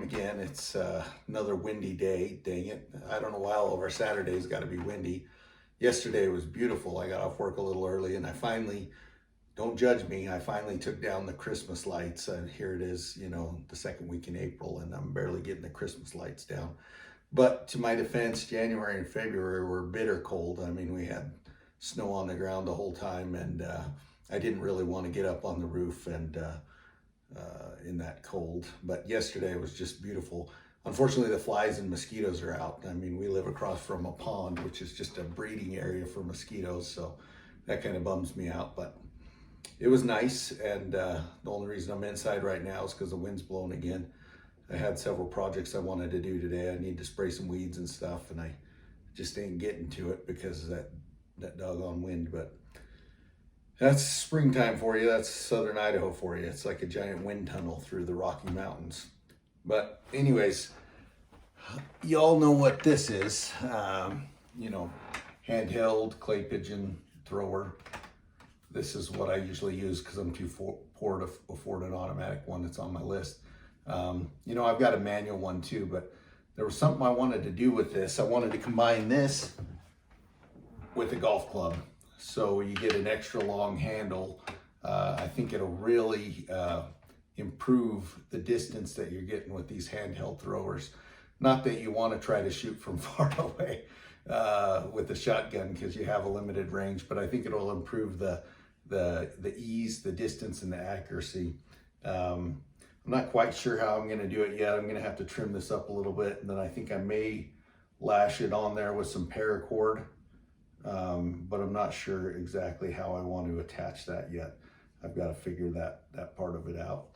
again. It's another windy day, dang it. I don't know why all of our Saturdays got to be windy. Yesterday was beautiful. I got off work a little early and I finally, don't judge me, I finally took down the Christmas lights. Here it is, you know, the second week in April, and I'm barely getting the Christmas lights down. But to my defense, January and February were bitter cold. I mean, we had snow on the ground the whole time, and I didn't really want to get up on the roof and in that cold. But yesterday was just beautiful. Unfortunately, the flies and mosquitoes are out. I mean, we live across from a pond, which is just a breeding area for mosquitoes, so that kind of bums me out. But it was nice, and the only reason I'm inside right now is because the wind's blowing again. I had several projects I wanted to do today. I need to spray some weeds and stuff, and I just ain't getting to it because of that doggone wind. But that's springtime for you. That's southern Idaho for you. It's like a giant wind tunnel through the Rocky Mountains. But anyways, y'all know what this is. You know, handheld clay pigeon thrower. This is what I usually use because I'm too poor to afford an automatic one that's on my list. You know, I've got a manual one too, but there was something I wanted to do with this. I wanted to combine this with a golf club. So you get an extra long handle. I think it'll really improve the distance that you're getting with these handheld throwers. Not that you want to try to shoot from far away with a shotgun because you have a limited range, but I think it'll improve the ease, the distance, and the accuracy. I'm not quite sure how I'm going to do it yet. I'm going to have to trim this up a little bit, and then I think I may lash it on there with some paracord, but I'm not sure exactly how I want to attach that yet. I've got to figure that part of it out.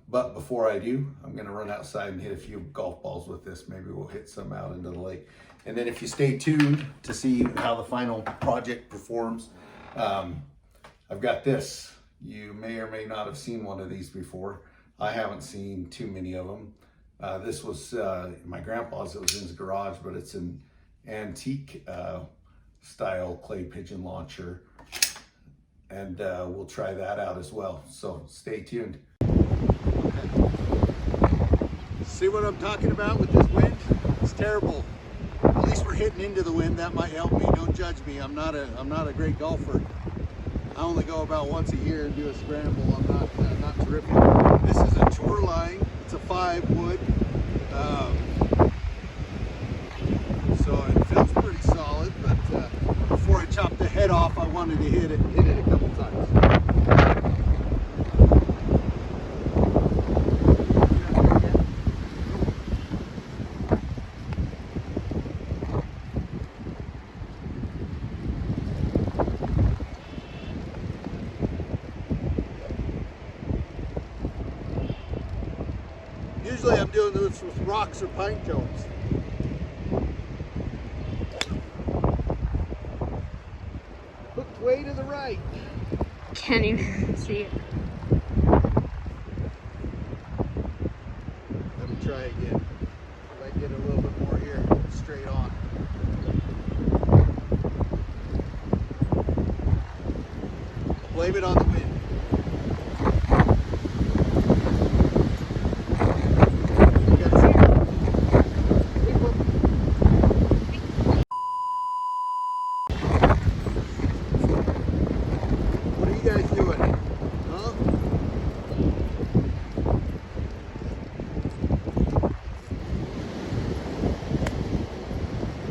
But before I do, I'm going to run outside and hit a few golf balls with this. Maybe we'll hit some out into the lake. And then if you stay tuned to see how the final project performs, I've got this. You may or may not have seen one of these before. I haven't seen too many of them. This was my grandpa's. It was in his garage, but it's an antique style clay pigeon launcher. And we'll try that out as well. So stay tuned. See what I'm talking about with this wind? It's terrible. At least we're hitting into the wind. That might help me. Don't judge me. I'm not a great golfer. I only go about once a year and do a scramble. I'm not terrific. This is a tour line. It's a 5-wood. So it feels pretty solid, but before I chop the head off, I wanted to hit it a couple times. Usually I'm doing this with rocks or pine cones. Hooked way to the right. Can't even see it. Let me try again. If I get a little bit more here, straight on. Blame it on the wind.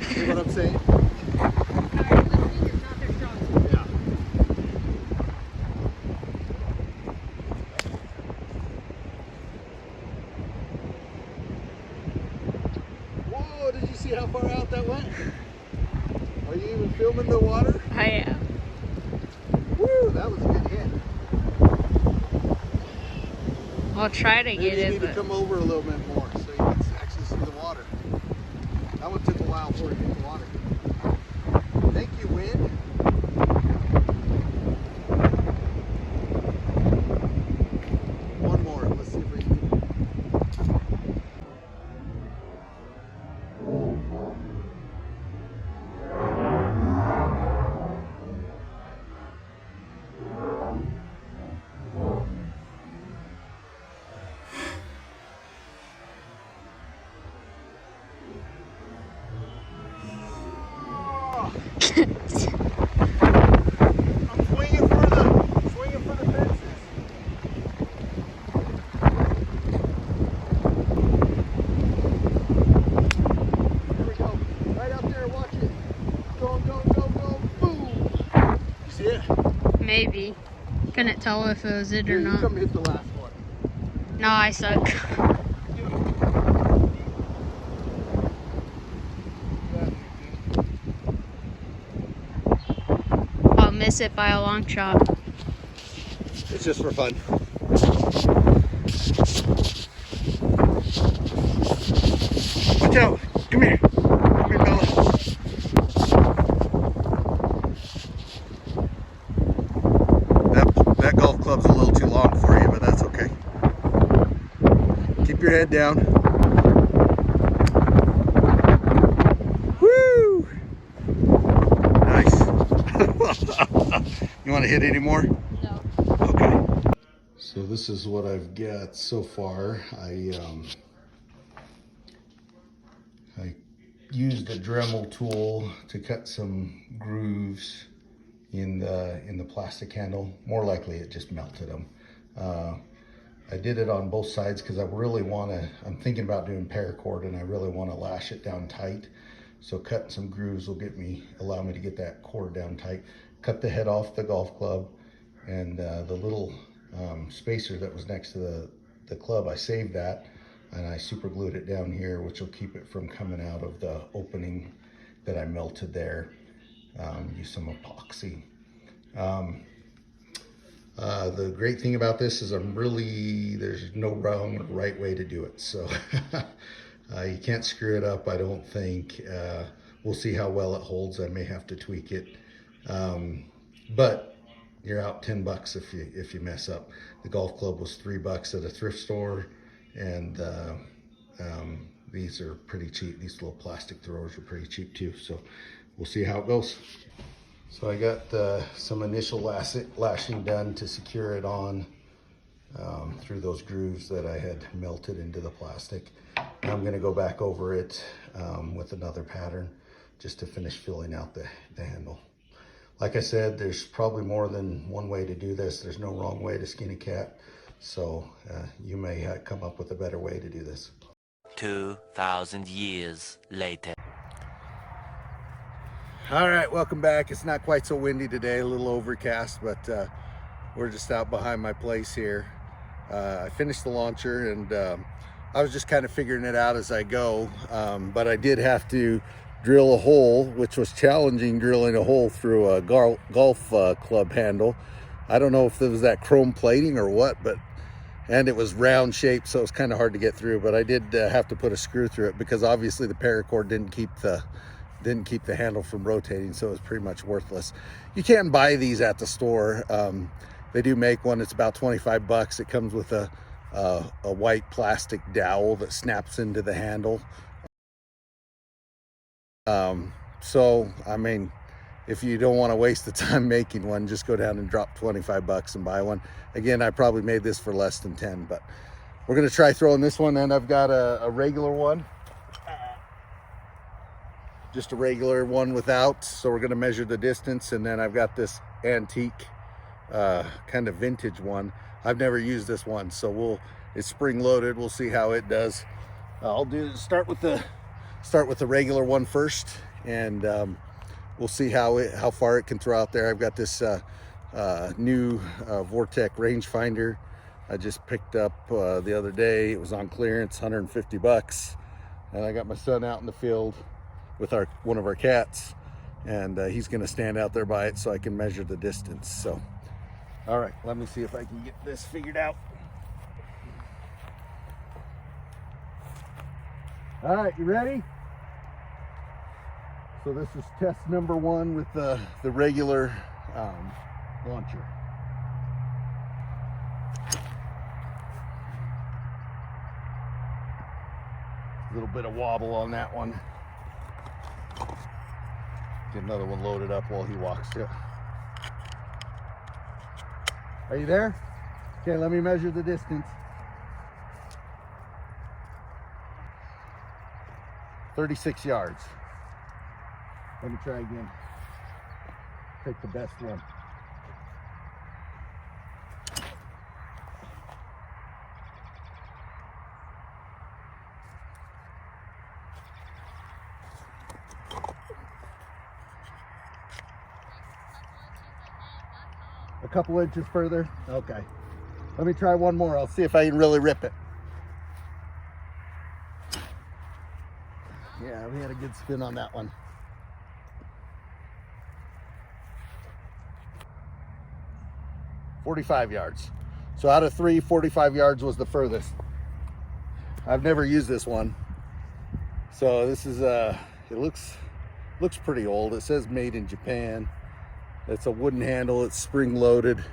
See what I'm saying? Yeah. Whoa, did you see how far out that went? Are you even filming the water? I am. Woo, that was a good hit. I'll try to Maybe get you it, need to but come over a little bit more so you can actually see the water. That one took a while before it hit the water. Thank you, wind. One more. Let's see if we can. I'm swinging for the fences. There we go. Right up there, watch it. Go, go, go, go, boom. You see it? Maybe. Couldn't tell if it was it or Here, you not. come hit the last one. No, I suck. I'll miss it by a long shot. It's just for fun. Watch out. Come here. Come here, Bella. That golf club's a little too long for you, but that's okay. Keep your head down. Woo! Nice. You want to hit any more? No. Okay. So this is what I've got so far. I used the Dremel tool to cut some grooves in the plastic handle. More likely it just melted them. I did it on both sides because I really want to, I'm thinking about doing paracord and I really want to lash it down tight. So cutting some grooves will allow me to get that cord down tight. Cut the head off the golf club, and the little spacer that was next to the club, I saved that and I super glued it down here, which will keep it from coming out of the opening that I melted there. Use some epoxy. The great thing about this is there's no wrong or right way to do it. So you can't screw it up, I don't think. We'll see how well it holds. I may have to tweak it. But you're out $10 if you mess up. The golf club was $3 at a thrift store, and these are pretty cheap. These little plastic throwers are pretty cheap too. So we'll see how it goes. So I got some initial lashing done to secure it on through those grooves that I had melted into the plastic. Now I'm going to go back over it with another pattern just to finish filling out the handle. Like I said, there's probably more than one way to do this. There's no wrong way to skin a cat. So you may come up with a better way to do this. 2,000 years later. All right, welcome back. It's not quite so windy today, a little overcast, but we're just out behind my place here. I finished the launcher, and I was just kind of figuring it out as I go, but I did have to drill a hole, which was challenging, drilling a hole through a golf club handle. I don't know if it was that chrome plating or what, and it was round shaped, so it was kind of hard to get through, but I did have to put a screw through it because obviously the paracord didn't keep the handle from rotating, so it was pretty much worthless. You can buy these at the store. They do make one. It's about $25. It comes with a white plastic dowel that snaps into the handle. So I mean, if you don't want to waste the time making one, just go down and drop $25 and buy one. Again, I probably made this for less than 10, but we're going to try throwing this one. And I've got a regular one, just a regular one without. So we're going to measure the distance. And then I've got this antique kind of vintage one. I've never used this one, so it's spring loaded. We'll see how it does. I'll start with the regular one first, and we'll see how far it can throw out there. I've got this new Vortec rangefinder I just picked up the other day. It was on clearance, $150, and I got my son out in the field with one of our cats, and he's going to stand out there by it so I can measure the distance. So all right, let me see if I can get this figured out. All right, you ready? So this is test number 1 with the regular launcher. A little bit of wobble on that one. Get another one loaded up while he walks to. Are you there? Okay, let me measure the distance. 36 yards. Let me try again. Take the best one. A couple inches further? Okay. Let me try one more. I'll see if I can really rip it. Yeah, we had a good spin on that one. "45 yards. So out of 3, 45 yards was the furthest. I've never used this one. So this is it looks pretty old. It says made in Japan. It's a wooden handle, it's spring loaded.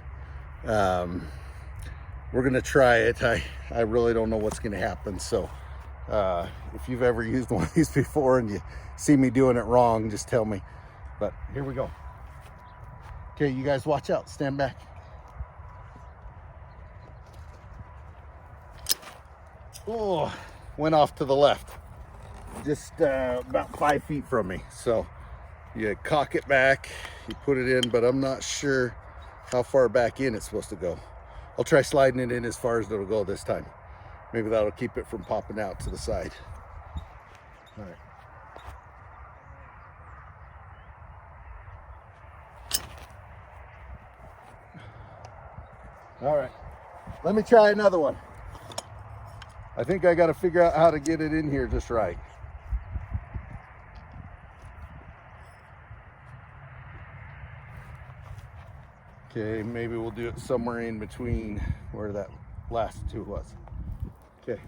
We're gonna try it. I really don't know what's gonna happen. So if you've ever used one of these before and you see me doing it wrong, just tell me. But here we go. Okay, you guys watch out, stand back. Oh, went off to the left. Just about 5 feet from me. So you cock it back, you put it in, but I'm not sure how far back in it's supposed to go. I'll try sliding it in as far as it'll go this time. Maybe that'll keep it from popping out to the side. All right. All right, let me try another one. I think I got to figure out how to get it in here just right. Okay, maybe we'll do it somewhere in between where that last two was. Okay.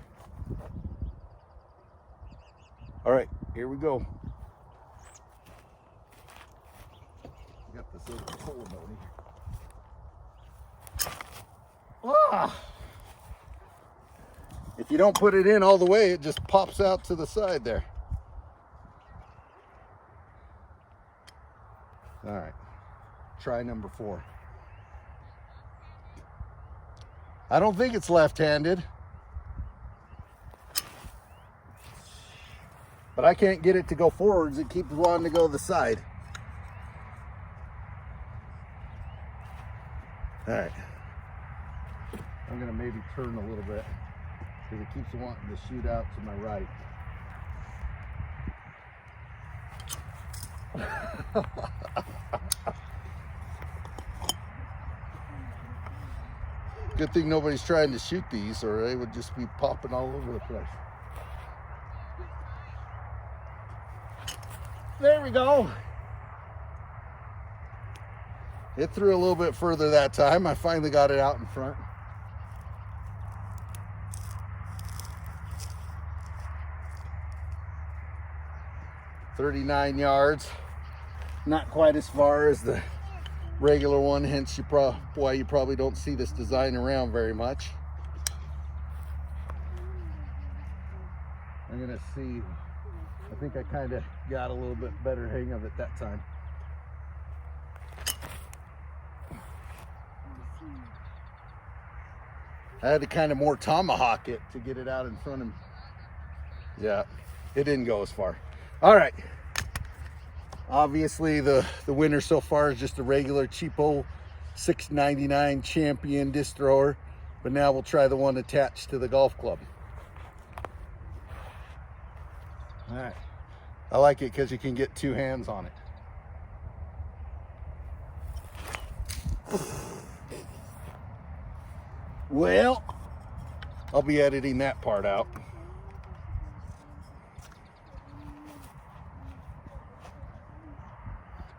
All right, here we go. Got this little hole about here. Ah! If you don't put it in all the way, it just pops out to the side there. All right, try number 4. I don't think it's left-handed, but I can't get it to go forwards. It keeps wanting to go to the side. All right, I'm gonna maybe turn a little bit because it keeps wanting to shoot out to my right. Good thing nobody's trying to shoot these, or they would just be popping all over the place. There we go. It threw a little bit further that time. I finally got it out in front. "39 yards. Not quite as far as the regular one, hence why you probably don't see this design around very much. I'm gonna see. I think I kind of got a little bit better hang of it that time. I had to kind of more tomahawk it to get it out in front of me. Yeah, it didn't go as far. All right. Obviously, the winner so far is just a regular cheapo $6.99 Champion disc thrower, but now we'll try the one attached to the golf club. All right. I like it because you can get 2 hands on it. Well, I'll be editing that part out.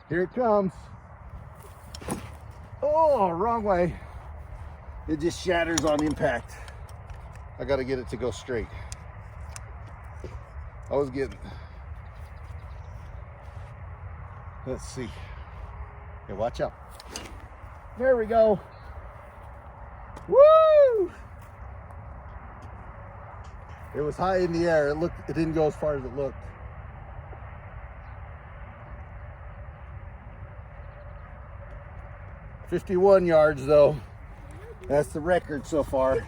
Here it comes. Oh, wrong way. It just shatters on impact. I got to get it to go straight. I was getting... Let's see. Okay, watch out. There we go. Woo! It was high in the air. It didn't go as far as it looked. "51 yards though. That's the record so far.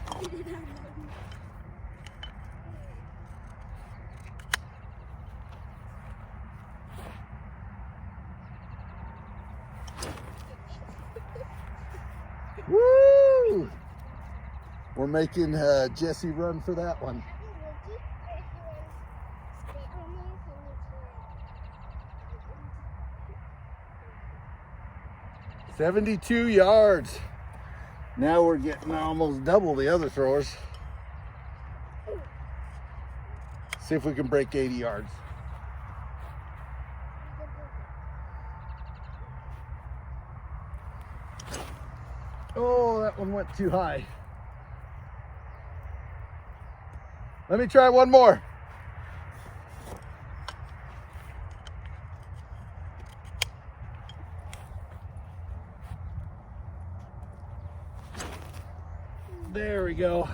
We're making Jesse run for that one. 72 yards. Now we're getting almost double the other throwers. See if we can break 80 yards. Oh, that one went too high. Let me try one more. There we go.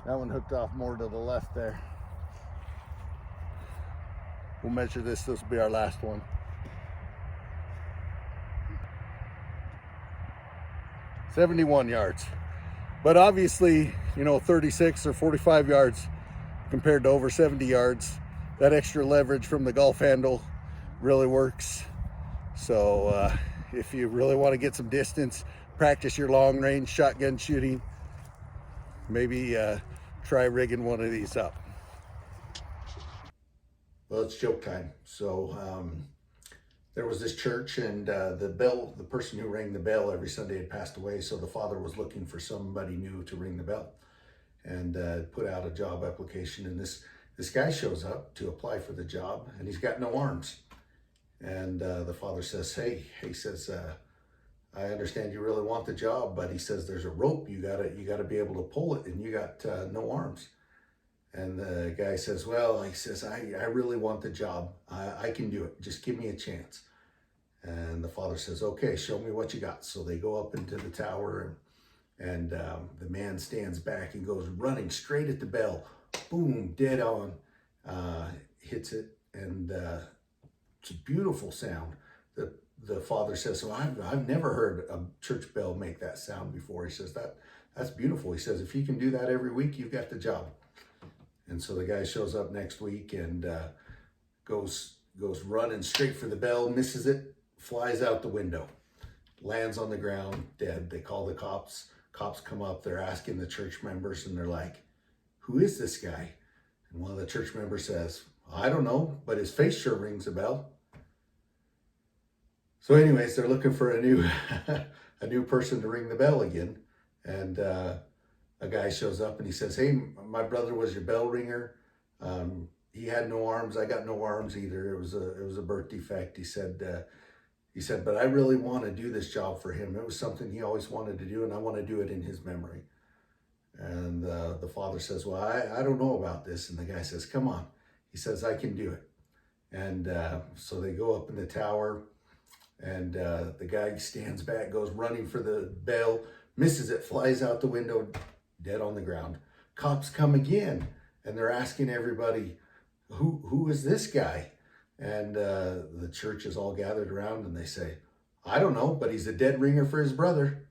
That one hooked off more to the left there. We'll measure this. This will be our last one. "71 yards. But obviously, you know, 36 or 45 yards compared to over 70 yards, that extra leverage from the golf handle really works. So if you really want to get some distance, practice your long range shotgun shooting, maybe try rigging one of these up. Well, it's joke time. So there was this church, and the person who rang the bell every Sunday had passed away. So the father was looking for somebody new to ring the bell, and put out a job application. And this guy shows up to apply for the job, and he's got no arms. And the father says, "Hey," he says, "I understand you really want the job, but," he says, "there's a rope. You gotta be able to pull it, and you got no arms." And the guy says, "Well," he says, I really want the job. I can do it. Just give me a chance." And the father says, "Okay, show me what you got." So they go up into the tower, and the man stands back and goes running straight at the bell. Boom, dead on, hits it, and it's a beautiful sound. The father says, "So I've never heard a church bell make that sound before." He says, that's beautiful. He says, "If you can do that every week, you've got the job." And so the guy shows up next week and goes running straight for the bell, misses it, flies out the window, lands on the ground, dead. They call the cops. Cops come up. They're asking the church members, and they're like, "Who is this guy?" And one of the church members says, "I don't know, but his face sure rings a bell." So anyways, they're looking for a new person to ring the bell again. And a guy shows up and he says, "Hey, my brother was your bell ringer. He had no arms. I got no arms either. It was a birth defect." He said, "But I really want to do this job for him. It was something he always wanted to do, and I want to do it in his memory." And the father says, "Well, I don't know about this." And the guy says, "Come on." He says, "I can do it." And so they go up in the tower, and the guy stands back, goes running for the bell, misses it, flies out the window, dead on the ground. Cops come again, and they're asking everybody, who is this guy? And the church is all gathered around, and they say, "I don't know, but he's a dead ringer for his brother."